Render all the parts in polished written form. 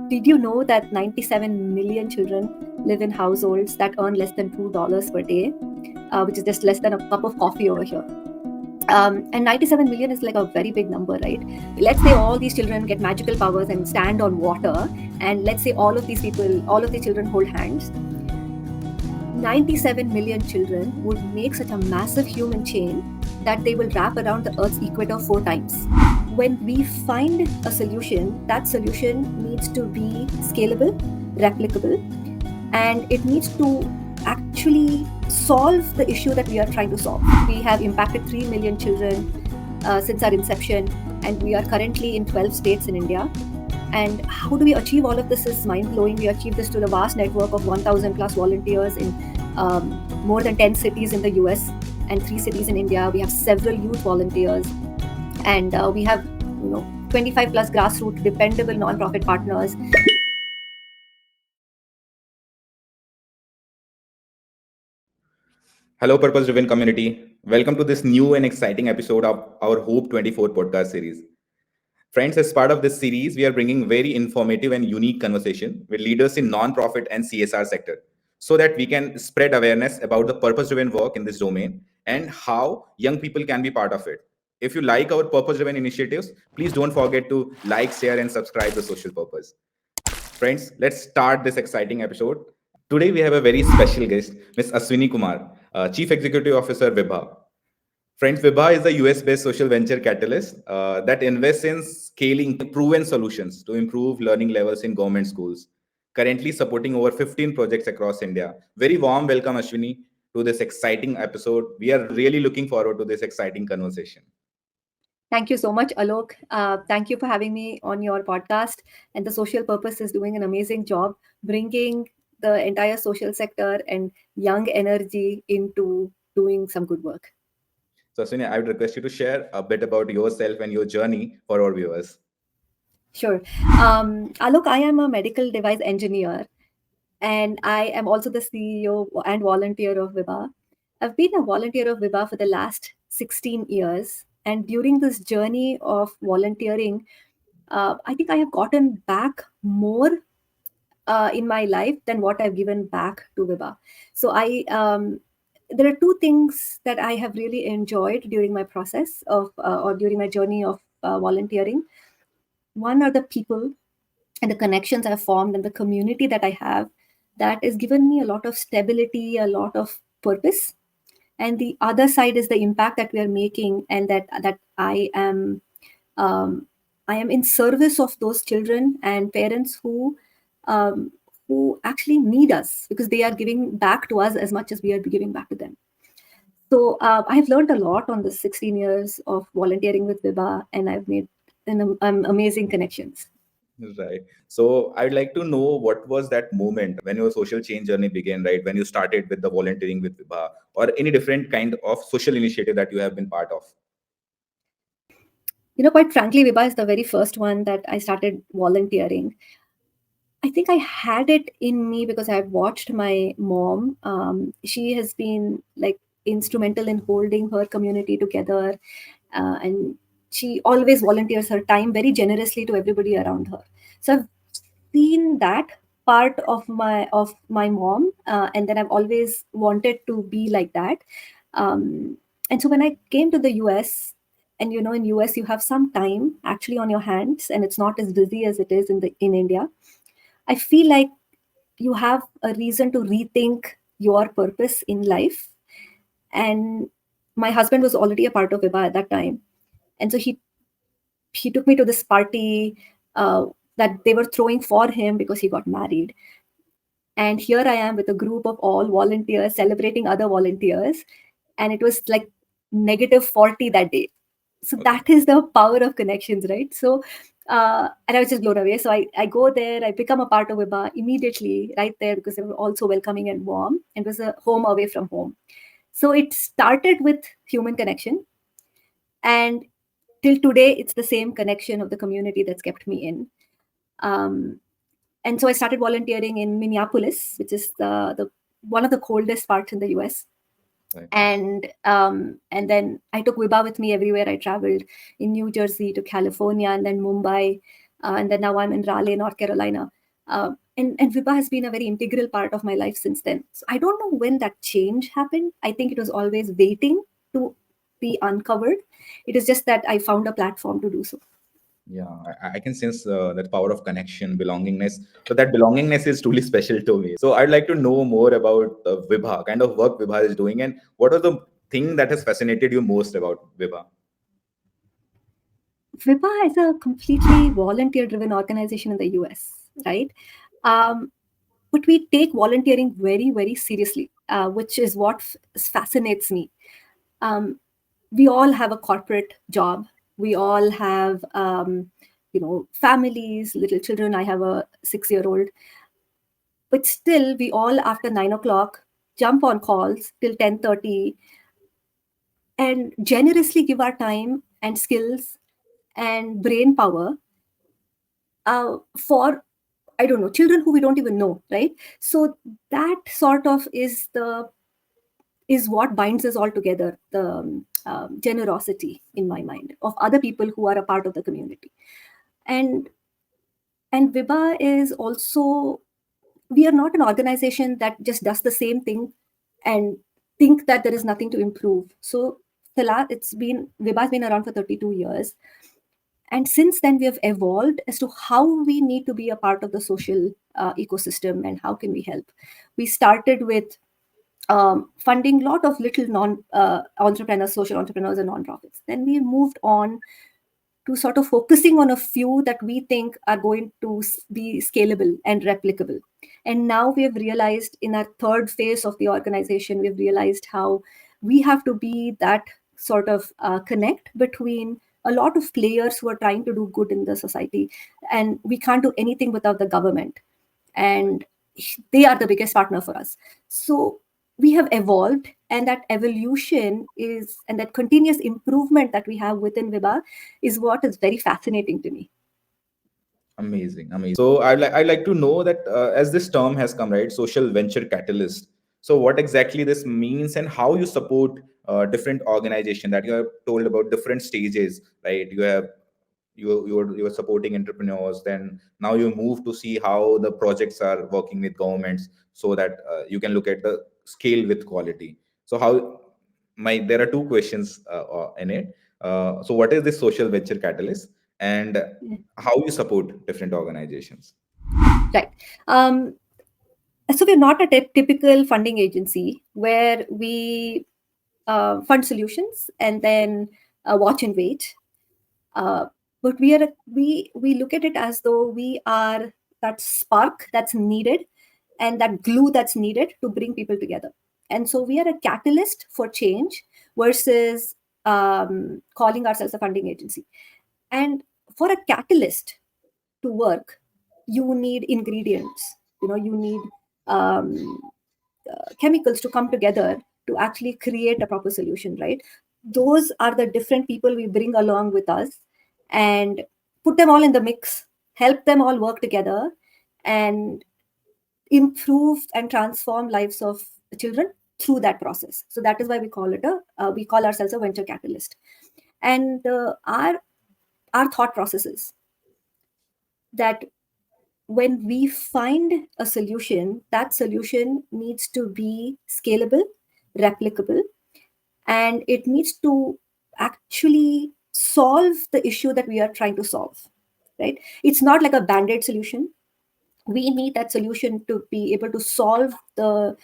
Did you know that 97 million children live in households that earn less than $2 per day, which is just less than a cup of coffee over here? And 97 million is like a very big number, right? Let's say all these children get magical powers and stand on water, and let's say all of these children hold hands. 97 million children would make such a massive human chain that they will wrap around the Earth's equator 4 times. When we find a solution, that solution needs to be scalable, replicable, and it needs to actually solve the issue that we are trying to solve. We have impacted 3 million children since our inception, and we are currently in 12 states in India. And how do we achieve all of this is mind-blowing. We achieve this to the vast network of 1,000 plus volunteers in more than 10 cities in the US and 3 cities in India. We have several youth volunteers, and we have 25 plus grassroots dependable non-profit partners. Hello, Purpose Driven community. Welcome to this new and exciting episode of our Hope 24 podcast series. Friends, as part of this series, we are bringing very informative and unique conversation with leaders in non-profit and CSR sector so that we can spread awareness about the purpose-driven work in this domain and how young people can be part of it. If you like our purpose-driven initiatives, please don't forget to like, share, and subscribe to Social Purpose. Friends, let's start this exciting episode. Today, we have a very special guest, Ms. Ashwini Kumar, Chief Executive Officer, Vibha. Friends, Vibha is a US-based social venture catalyst that invests in scaling proven solutions to improve learning levels in government schools, currently supporting over 15 projects across India. Very warm welcome, Ashwini, to this exciting episode. We are really looking forward to this exciting conversation. Thank you so much, Alok. Thank you for having me on your podcast. And the Social Purpose is doing an amazing job bringing the entire social sector and young energy into doing some good work. So, Ashwini, I would request you to share a bit about yourself and your journey for our viewers. Sure. Alok, I am a medical device engineer, and I am also the CEO and volunteer of Viba. I've been a volunteer of Viba for the last 16 years. And during this journey of volunteering, I think I have gotten back more in my life than what I've given back to Viba. So there are two things that I have really enjoyed during my process of or during my journey of volunteering. One are the people and the connections I've formed and the community that I have that has given me a lot of stability, a lot of purpose. And the other side is the impact that we are making, and that um, I am in service of those children and parents um, who actually need us because they are giving back to us as much as we are giving back to them. So I have learned a lot on the 16 years of volunteering with Viba, and I've made amazing connections. Right. So I'd like to know what was that moment when your social change journey began, right? When you started with the volunteering with Vibha or any different kind of social initiative that you have been part of. Quite frankly, Viba is the very first one that I started volunteering. I think I had it in me because I had watched my mom. She has been like instrumental in holding her community together, and she always volunteers her time very generously to everybody around her. So I've seen that part of my mom, and then I've always wanted to be like that. And so when I came to the US, and in US you have some time actually on your hands, and it's not as busy as it is in India. I feel like you have a reason to rethink your purpose in life. And my husband was already a part of Viba at that time. And so he took me to this party that they were throwing for him because he got married. And here I am with a group of all volunteers celebrating other volunteers. And it was like -40 that day. So Okay. that is the power of connections, right? So and I was just blown away. So I go there, I become a part of Viba immediately right there because they were also welcoming and warm, and it was a home away from home. So it started with human connection, and till today it's the same connection of the community that's kept me in. um, and so I started volunteering in Minneapolis, which is the one of the coldest parts in the US. Right. And then I took Viba with me everywhere I traveled, in New Jersey to California, and then Mumbai, and then now I'm in Raleigh, North Carolina. And Vibha has been a very integral part of my life since then. So I don't know when that change happened. I think it was always waiting to be uncovered. It is just that I found a platform to do so. Yeah, I can sense that power of connection, belongingness. So that belongingness is truly special to me. So I'd like to know more about Vibha, kind of work Vibha is doing, and what was the thing that has fascinated you most about Vibha? Viba is a completely volunteer driven organization in the US, right? Um, but we take volunteering very, very seriously, which is what fascinates me. Um, we all have a corporate job. We all have, families, little children. I have a 6-year old. But still, we all, after 9 o'clock, jump on calls till 10:30 and generously give our time and skills and brain power for, I don't know, children who we don't even know, right? So that sort of is what binds us all together. The generosity, in my mind, of other people who are a part of the community, and Viba is also, we are not an organization that just does the same thing and think that there is nothing to improve. So it's been Viba's been around for 32 years. And since then, we have evolved as to how we need to be a part of the social ecosystem and how can we help. We started with funding a lot of little entrepreneurs, social entrepreneurs, and nonprofits. Then we moved on to sort of focusing on a few that we think are going to be scalable and replicable. And now we have realized, in our third phase of the organization, we've realized how we have to be that sort of connect between a lot of players who are trying to do good in the society. And we can't do anything without the government. And they are the biggest partner for us. So we have evolved, and that evolution is, and that continuous improvement that we have within Viba is what is very fascinating to me. Amazing, amazing. So I'd like to know that as this term has come, right, social venture catalyst. So what exactly this means and how you support different organization that you have told about different stages, right? You are supporting entrepreneurs, then now you move to see how the projects are working with governments, so that you can look at the scale with quality. So how my there are two questions in it. So what is this social venture catalyst, and how you support different organizations? Right. Um, so we're not a typical funding agency where we fund solutions and then watch and wait. Uh, but we look at it as though we are that spark that's needed and that glue that's needed to bring people together. And so we are a catalyst for change versus calling ourselves a funding agency. And for a catalyst to work, you need ingredients. You need um, chemicals to come together to actually create a proper solution, right? Those are the different people we bring along with us and put them all in the mix, help them all work together and improve and transform lives of children through that process. So that is why we call ourselves a venture catalyst. And our thought processes that when we find a solution, that solution needs to be scalable, replicable, and it needs to actually solve the issue that we are trying to solve, right? It's not like a band-aid solution. We need that solution to be able to solve the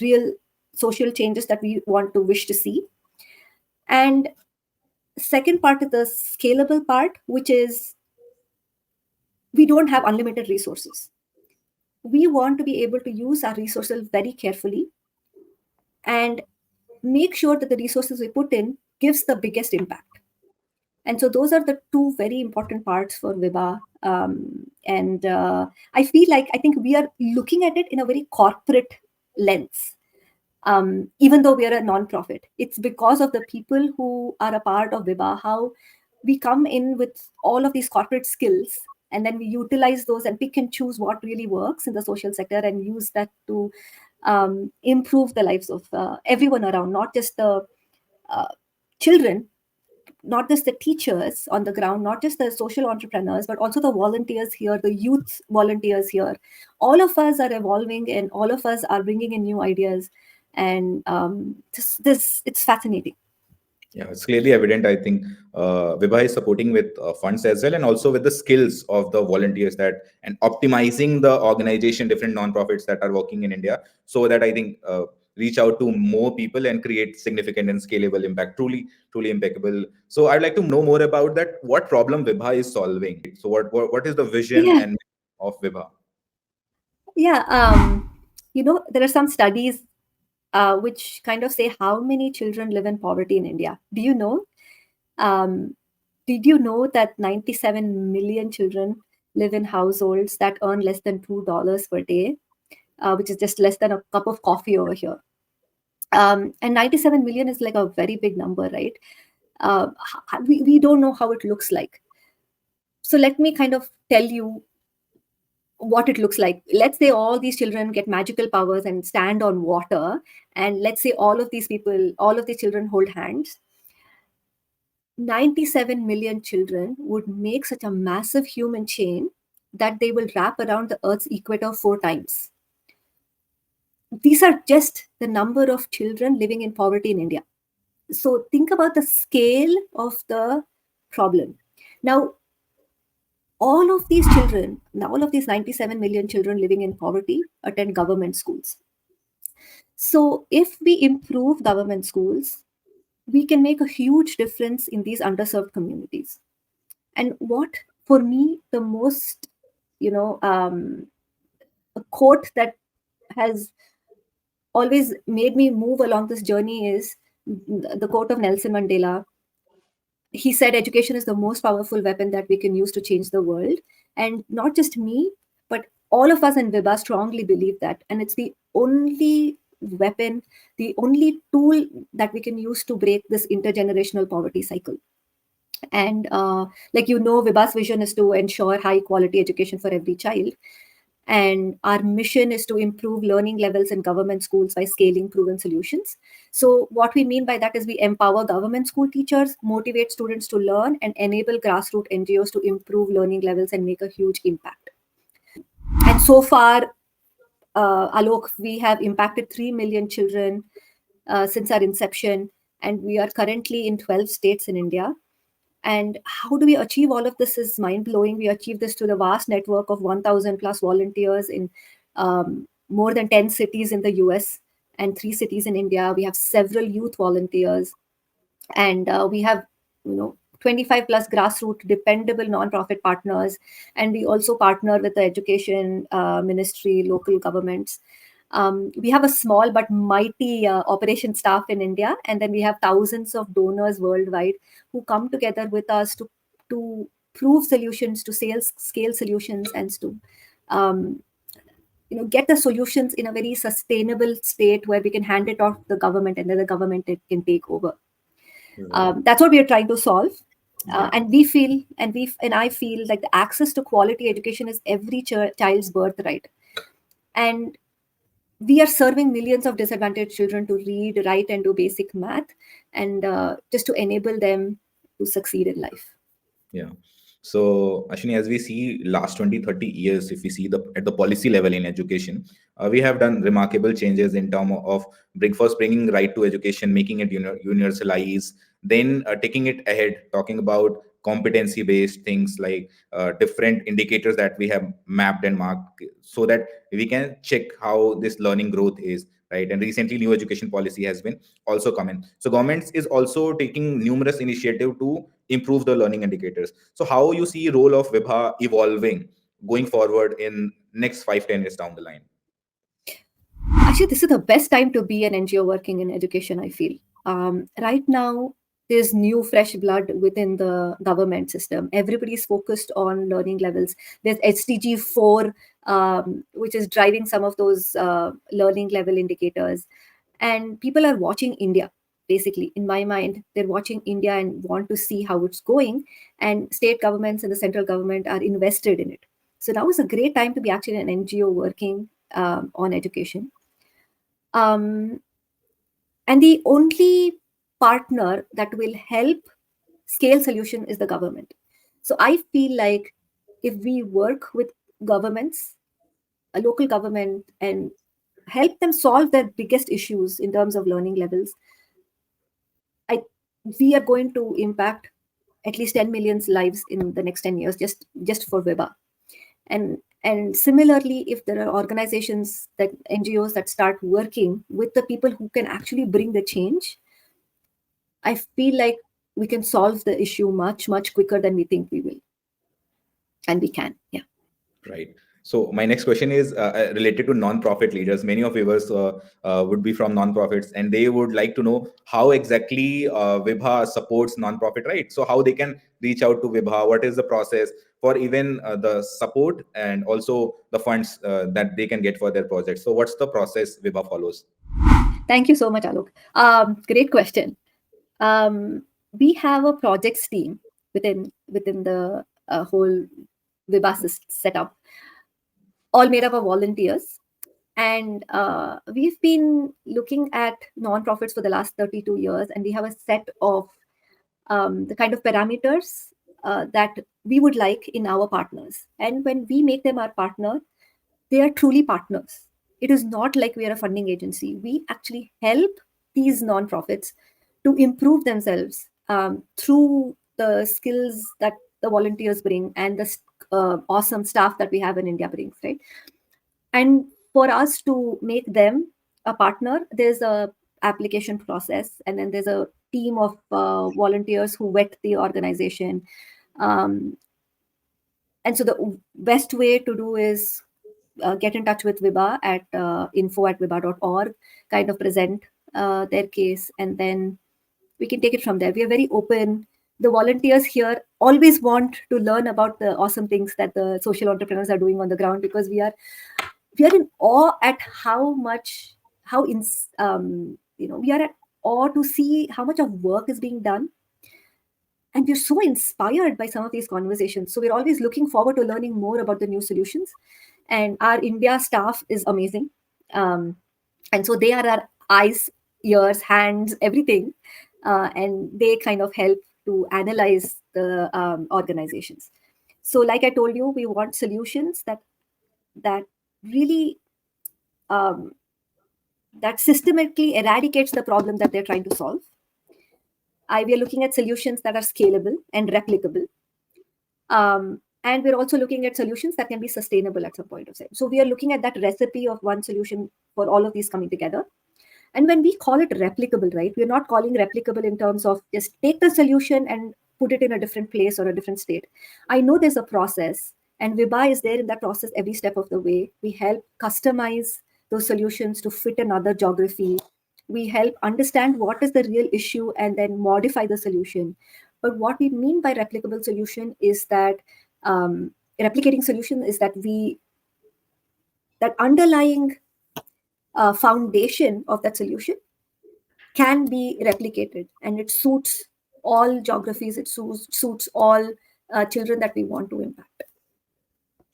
real social changes that we want to wish to see. And second part is the scalable part, which is we don't have unlimited resources. We want to be able to use our resources very carefully and make sure that the resources we put in gives the biggest impact. And so those are the two very important parts for Viba. And I feel like I think we are looking at it in a very corporate lens. Even though we are a non-profit, it's because of the people who are a part of Viba, how we come in with all of these corporate skills and then we utilize those and pick and choose what really works in the social sector and use that to improve the lives of everyone around, not just the uh, children, not just the teachers on the ground, not just the social entrepreneurs, but also the volunteers here, the youth volunteers here. All of us are evolving, and all of us are bringing in new ideas. And this it's fascinating. Yeah, it's clearly evident. I think Vibha is supporting with funds as well, and also with the skills of the volunteers that and optimizing the organization, different non-profits that are working in India, so that I think reach out to more people and create significant and scalable impact. Truly, truly impeccable. So I'd like to know more about that. What problem Vibha is solving? So what is the vision Yeah, and of Vibha? yeah. There are some studies which kind of say how many children live in poverty in India. Do you know? Um, did you know that 97 million children live in households that earn less than $2 per day, which is just less than a cup of coffee over here? And 97 million is like a very big number, right? We don't know how it looks like. So let me kind of tell you what it looks like. Let's say all these children get magical powers and stand on water, and let's say all of these children hold hands. 97 million children would make such a massive human chain that they will wrap around the Earth's equator 4 times. These are just the number of children living in poverty in India. So think about the scale of the problem. Now, all of these 97 million children living in poverty attend government schools. So if we improve government schools, we can make a huge difference in these underserved communities. And what, for me, the most, you know, a quote that has always made me move along this journey is the quote of Nelson Mandela. He said, education is the most powerful weapon that we can use to change the world. And not just me, but all of us in Viba strongly believe that. And it's the only weapon, the only tool that we can use to break this intergenerational poverty cycle. And Viba's vision is to ensure high quality education for every child. And our mission is to improve learning levels in government schools by scaling proven solutions. So, what we mean by that is we empower government school teachers, motivate students to learn, and enable grassroots NGOs to improve learning levels and make a huge impact. And so far, Alok, we have impacted 3 million children since our inception, and we are currently in 12 states in India. And how do we achieve all of this is mind blowing. We achieve this through the vast network of 1,000 plus volunteers in more than 10 cities in the US and 3 cities in India. We have several youth volunteers, and we have 25 plus grassroots dependable nonprofit partners, and we also partner with the education ministry, local governments. We have a small but mighty operation staff in India, and then we have thousands of donors worldwide who come together with us to prove solutions, to scale solutions, and to um, get the solutions in a very sustainable state where we can hand it off to the government, and then the government can take over. Right. That's what we are trying to solve. Yeah. And we feel, and I feel like the access to quality education is every child's birthright. And we are serving millions of disadvantaged children to read, write, and do basic math, and just to enable them to succeed in life. Yeah. So, Ashwini, as we see last 20, 30 years, if we see the at the policy level in education, we have done remarkable changes in terms of bringing right to education, making it universalized, then taking it ahead, talking about competency-based things like different indicators that we have mapped and marked so that we can check how this learning growth is, right? And recently, new education policy has been also come in. So, governments is also taking numerous initiative to improve the learning indicators. So how you see role of Vibha evolving going forward in next 5-10 years down the line? Actually, this is the best time to be an NGO working in education, I feel. Right now, there's new fresh blood within the government system. Everybody's focused on learning levels. There's SDG 4, which is driving some of those learning level indicators. And people are watching India. Basically, in my mind, they're watching India and want to see how it's going. And state governments and the central government are invested in it. So now is a great time to be actually an NGO working on education. Um, and the only partner that will help scale solution is the government. So I feel like if we work with governments, a local government, and help them solve their biggest issues in terms of learning levels, I we are going to impact at least 10 million's lives in the next 10 years, just for Viba. And similarly, if there are organizations, that NGOs, that start working with the people who can actually bring the change, I feel like we can solve the issue much, much quicker than we think we will. And we can. Yeah. Right. So my next question is related to non-profit leaders. Many of viewers would be from non-profits, and they would like to know how exactly Vibha supports non-profit, right? So how they can reach out to Vibha, what is the process for even the support and also the funds that they can get for their project. So what's the process Vibha follows? Thank you so much, Alok. Great question. Um, we have a projects team within the whole Viba setup, all made up of volunteers. And we've been looking at nonprofits for the last 32 years, and we have a set of the kind of parameters that we would like in our partners. And when we make them our partner, they are truly partners. It is not like we are a funding agency. We actually help these nonprofits to improve themselves through the skills that the volunteers bring and the awesome staff that we have in India brings, right? And for us to make them a partner, there's a application process, and then there's a team of volunteers who vet the organization. um, and so the best way to do is get in touch with Viba at info@viba.org, kind of present their case, and then we can take it from there. We are very open. The volunteers here always want to learn about the awesome things that the social entrepreneurs are doing on the ground, because we are in awe at how much, how in we are at awe to see how much of work is being done, and we're so inspired by some of these conversations. So we're always looking forward to learning more about the new solutions. And our India staff is amazing. Um, and so they are our eyes, ears, hands, everything, and they kind of help to analyze the organizations. So like I told you, we want solutions that really um, that systematically eradicates the problem that they're trying to solve. We are looking at solutions that are scalable and replicable. And we're also looking at solutions that can be sustainable at some point of time. So we are looking at that recipe of one solution for all of these coming together. And when we call it replicable, right, we're not calling replicable in terms of just take the solution and put it in a different place or a different state. I know there's a process, and Viba is there in that process every step of the way. We help customize those solutions to fit another geography. We help understand what is the real issue and then modify the solution. But what we mean by replicable solution is that replicating solution is that that underlying foundation of that solution can be replicated, and it suits all geographies, it suits all children that we want to impact.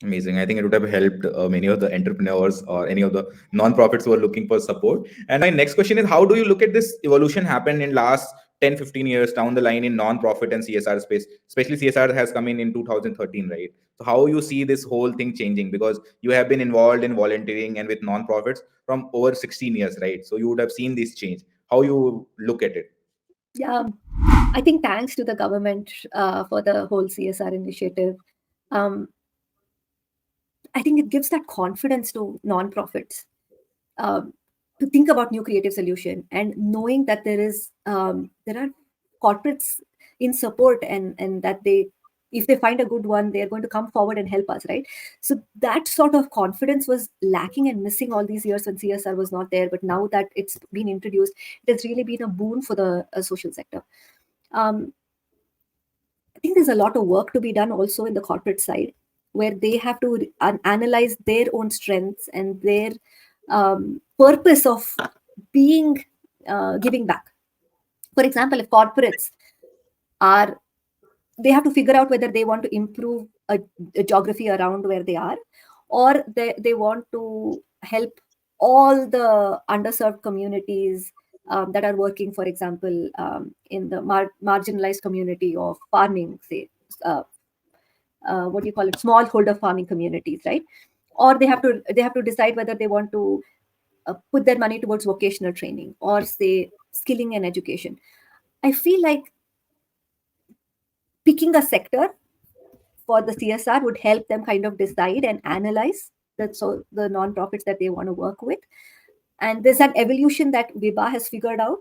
Amazing. I think it would have helped many of the entrepreneurs or any of the non-profits who are looking for support. And my next question is, how do you look at this evolution happen in last 10, 15 years down the line in non-profit and CSR space? Especially CSR has come in 2013, right? So how you see this whole thing changing? Because you have been involved in volunteering and with non-profits from over 16 years, right? So you would have seen this change. How you look at it? Yeah, I think thanks to the government for the whole CSR initiative. um, I think it gives that confidence to nonprofits um, to think about new creative solution, and knowing that there are corporates in support, and that they, if they find a good one, they're going to come forward and help us, right? So that sort of confidence was lacking and missing all these years when CSR was not there, but now that it's been introduced, it has really been a boon for the social sector. um, I think there's a lot of work to be done also in the corporate side, where they have to analyze their own strengths and their purpose of being giving back. For example, if corporates are, they have to figure out whether they want to improve a geography around where they are, or they want to help all the underserved communities that are working, for example, in the marginalized community of farming, say, uh, what do you call it, smallholder farming communities, right? Or they have to decide whether they want to put their money towards vocational training or say skilling and education. I feel like picking a sector for the CSR would help them kind of decide and analyze the nonprofits that they want to work with. And there's an evolution that Viba has figured out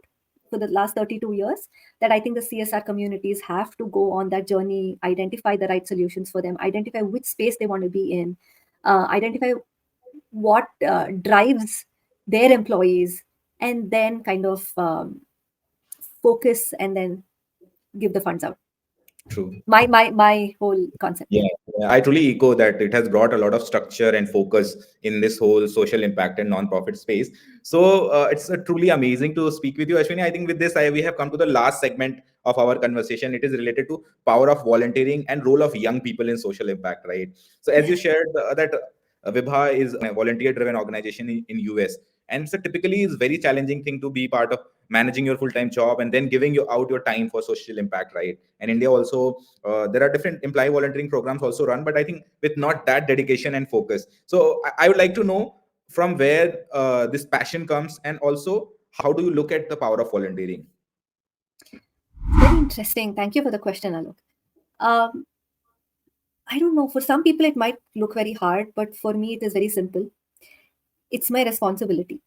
for the last 32 years, that I think the CSR communities have to go on that journey, identify the right solutions for them, identify which space they want to be in, identify what drives their employees, and then kind of focus and then give the funds out. True. My whole concept. Yeah, yeah, I truly echo that it has brought a lot of structure and focus in this whole social impact and non-profit space. So it's truly amazing to speak with you, Ashwini. I think with this, we have come to the last segment of our conversation. It is related to power of volunteering and role of young people in social impact, right? So as you shared that Vibha is a volunteer-driven organization in US, and so typically is very challenging thing to be part of managing your full-time job and then giving you out your time for social impact, right? And India also there are different employee volunteering programs also run, but I think with not that dedication and focus. So I would like to know from where this passion comes, and also how do you look at the power of volunteering? Very interesting. Thank you for the question, Alok. Um, I don't know. For some people, it might look very hard, but for me, it is very simple. It's my responsibility.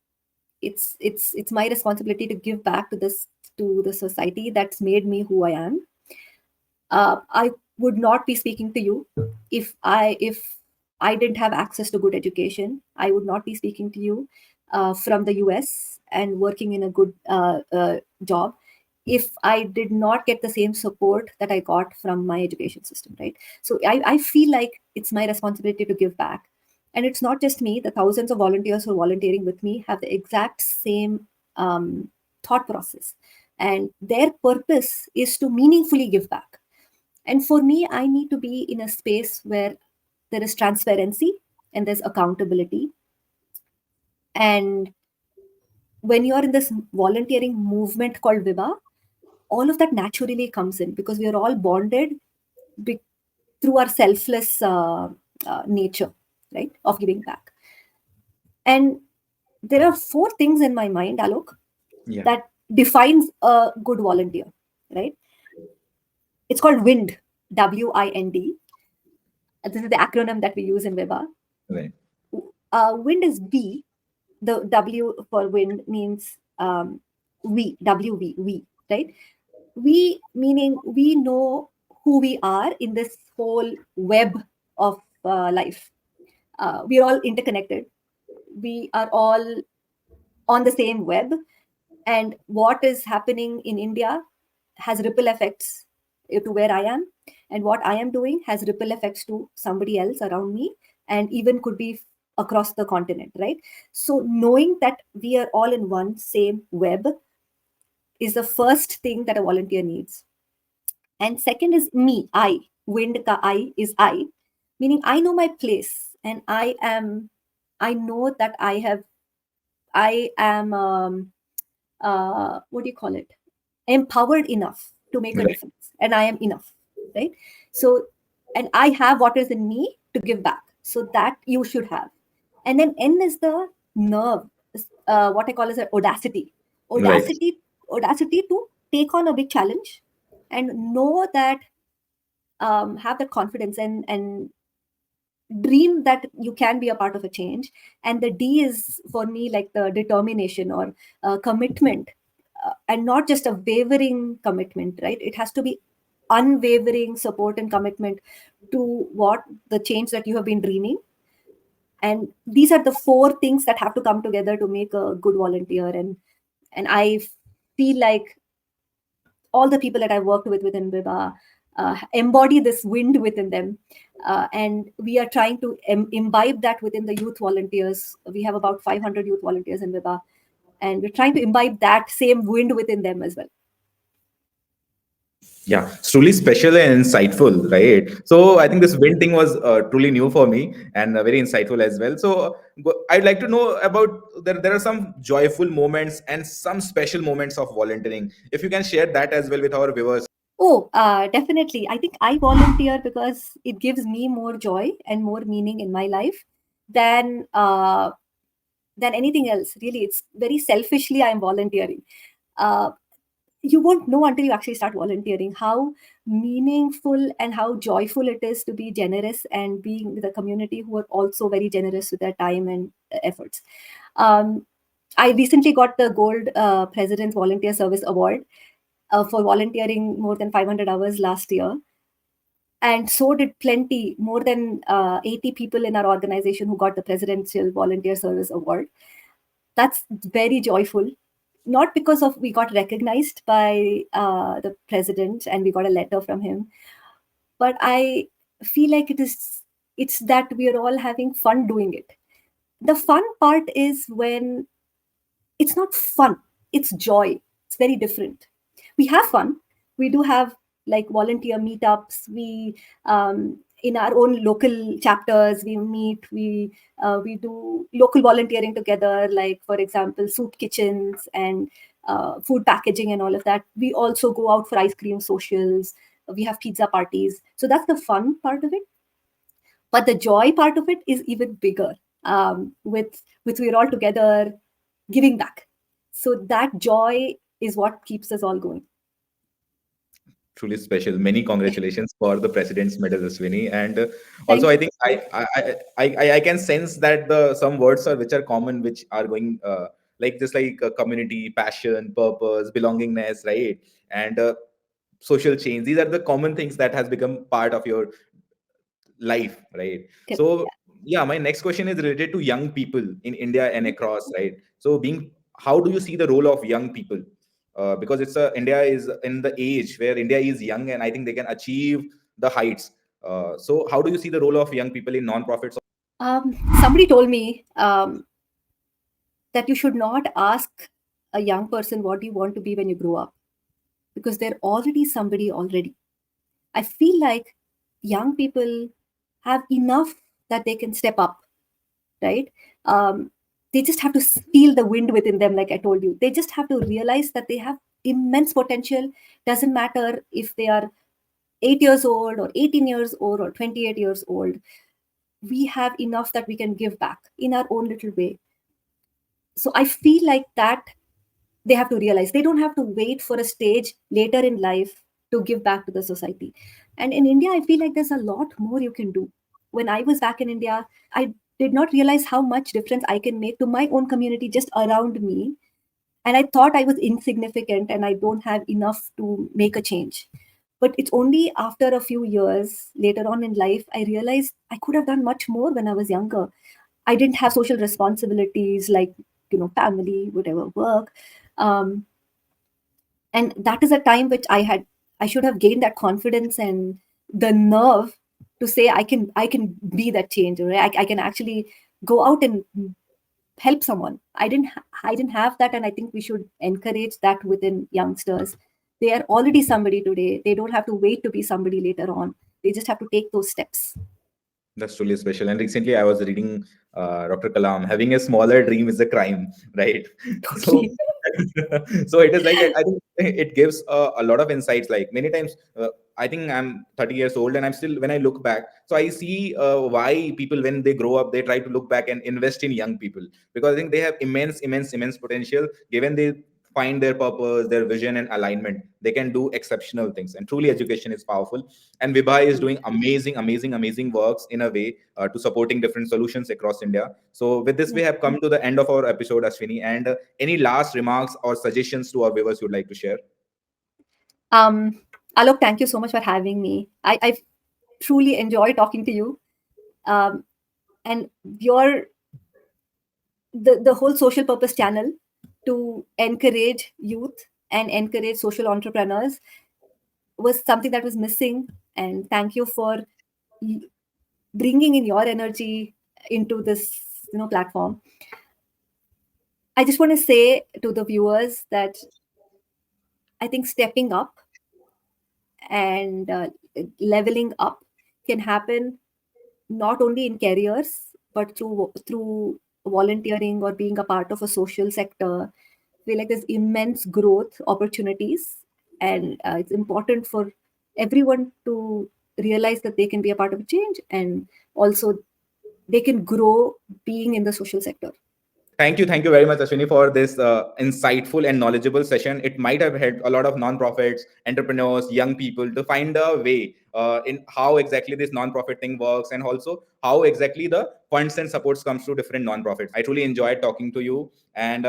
It's my responsibility to give back to the society that's made me who I am. I would not be speaking to you if I didn't have access to good education. I would not be speaking to you from the US and working in a good job if I did not get the same support that I got from my education system, right? So I feel like it's my responsibility to give back. And it's not just me, the thousands of volunteers who are volunteering with me have the exact same thought process. And their purpose is to meaningfully give back. And for me, I need to be in a space where there is transparency and there's accountability. And when you're in this volunteering movement called Viba, all of that naturally comes in because we are all bonded be- through our selfless nature, right, of giving back. And there are four things in my mind, Alok, Yeah, that defines a good volunteer, right? It's called WIND, WIND. This is the acronym that we use in Viba. right, Wind is V. The W for wind means we, right? We meaning we know who we are in this whole web of life. We are all interconnected. We are all on the same web, and what is happening in India has ripple effects to where I am, and what I am doing has ripple effects to somebody else around me, and even could be across the continent, right? So knowing that we are all in one same web is the first thing that a volunteer needs. And second is me, I. Wind ka I is I, meaning I know my place, and I know that I am what do you call it, empowered enough to make a right, difference, and I am enough, right? So, and I have what is in me to give back, so that you should have. And then N is the nerve, what I call as an audacity, right, audacity, audacity to take on a big challenge, and know that, have the confidence and dream that you can be a part of a change. And the D is for me like the determination or commitment, and not just a wavering commitment, right? It has to be unwavering support and commitment to what the change that you have been dreaming. And these are the four things that have to come together to make a good volunteer. And I feel like all the people that I worked with within Viva embody this wind within them. And we are trying to imbibe that within the youth volunteers. We have about 500 youth volunteers in Viva, and we're trying to imbibe that same wind within them as well. Yeah, it's truly special and insightful, right? So I think this wind thing was truly new for me and very insightful as well. So I'd like to know about there are some joyful moments and some special moments of volunteering. If you can share that as well with our viewers. Oh, definitely. I think I volunteer because it gives me more joy and more meaning in my life than than anything else. Really, it's very selfishly I am volunteering. Uh, you won't know until you actually start volunteering how meaningful and how joyful it is to be generous and being with a community who are also very generous with their time and efforts. Um, I recently got the Gold President's Volunteer Service Award for volunteering more than 500 hours last year. And so did plenty, more than 80 people in our organization who got the Presidential Volunteer Service Award. That's very joyful. Not because of we got recognized by the president and we got a letter from him, but I feel like it's that we are all having fun doing it. The fun part is when it's not fun, it's joy. It's very different. We have fun. We do have like volunteer meetups. We in our own local chapters we meet. We do local volunteering together, like for example soup kitchens and food packaging and all of that. We also go out for ice cream socials. We have pizza parties, so that's the fun part of it. But the joy part of it is even bigger. With we're all together giving back. So that joy is what keeps us all going. Truly special. Many congratulations for the President's Medal, Ashwini. And also, Thank I you. think I can sense that the some words are which are common, which are going like just like community, passion, purpose, belongingness, right? And social change. These are the common things that has become part of your life, right? Correct. So yeah, my next question is related to young people in India and Mhm. across, right? So being, how do you see the role of young people? Because it's a India is in the age where India is young and I think they can achieve the heights. So how do you see the role of young people in non-profits? Somebody told me that you should not ask a young person what do you want to be when you grow up, because they're already somebody already. I feel like young people have enough that they can step up, right? Um, they just have to feel the wind within them, like I told you. They just have to realize that they have immense potential. Doesn't matter if they are 8 years old or 18 years old or 28 years old. We have enough that we can give back in our own little way. So I feel like that they have to realize they don't have to wait for a stage later in life to give back to the society. And in India, I feel like there's a lot more you can do. When I was back in India, I did not realize how much difference I can make to my own community just around me. And I thought I was insignificant and I don't have enough to make a change. But it's only after a few years later on in life I realized I could have done much more when I was younger. I didn't have social responsibilities like, family, whatever, work. Um, and that is a time which I should have gained that confidence and the nerve to say I can be that change, right? I can actually go out and help someone. I didn't have that, and I think we should encourage that within youngsters. They are already somebody today. They don't have to wait to be somebody later on. They just have to take those steps. That's truly special. And recently, I was reading Dr. Kalam. Having a smaller dream is a crime, right? So, Totally. so it is like I think it gives a lot of insights. Like many times, I think I'm 30 years old, and I'm still when I look back. So I see why people when they grow up, they try to look back and invest in young people because I think they have immense, immense, immense potential. Given they find their purpose, their vision, and alignment, they can do exceptional things. And truly, education is powerful, and Vibha is doing amazing, amazing, amazing works in a way to supporting different solutions across India. So with this, we have come to the end of our episode, Ashwini. And any last remarks or suggestions to our viewers you'd like to share? Um, Alok, thank you so much for having me. I truly enjoy talking to you. Um, and your the whole social purpose channel to encourage youth and encourage social entrepreneurs was something that was missing. And thank you for y- bringing in your energy into this platform. I just want to say to the viewers that I think stepping up and leveling up can happen not only in careers but through volunteering or being a part of a social sector. I feel like there's immense growth opportunities, and it's important for everyone to realize that they can be a part of a change, and also they can grow being in the social sector. Thank you very much, Ashwini, for this insightful and knowledgeable session. It might have helped a lot of nonprofits, entrepreneurs, young people to find a way in how exactly this nonprofit thing works, and also how exactly the funds and supports comes to different nonprofits. I truly enjoyed talking to you, and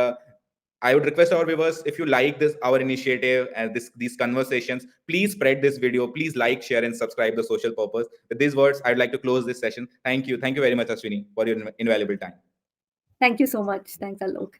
I would request our viewers, if you like this our initiative and these conversations, please spread this video, please like, share, and subscribe the social purpose. With these words, I'd like to close this session. Thank you very much, Ashwini, for your invaluable time. Thank you so much. Thanks, Alok.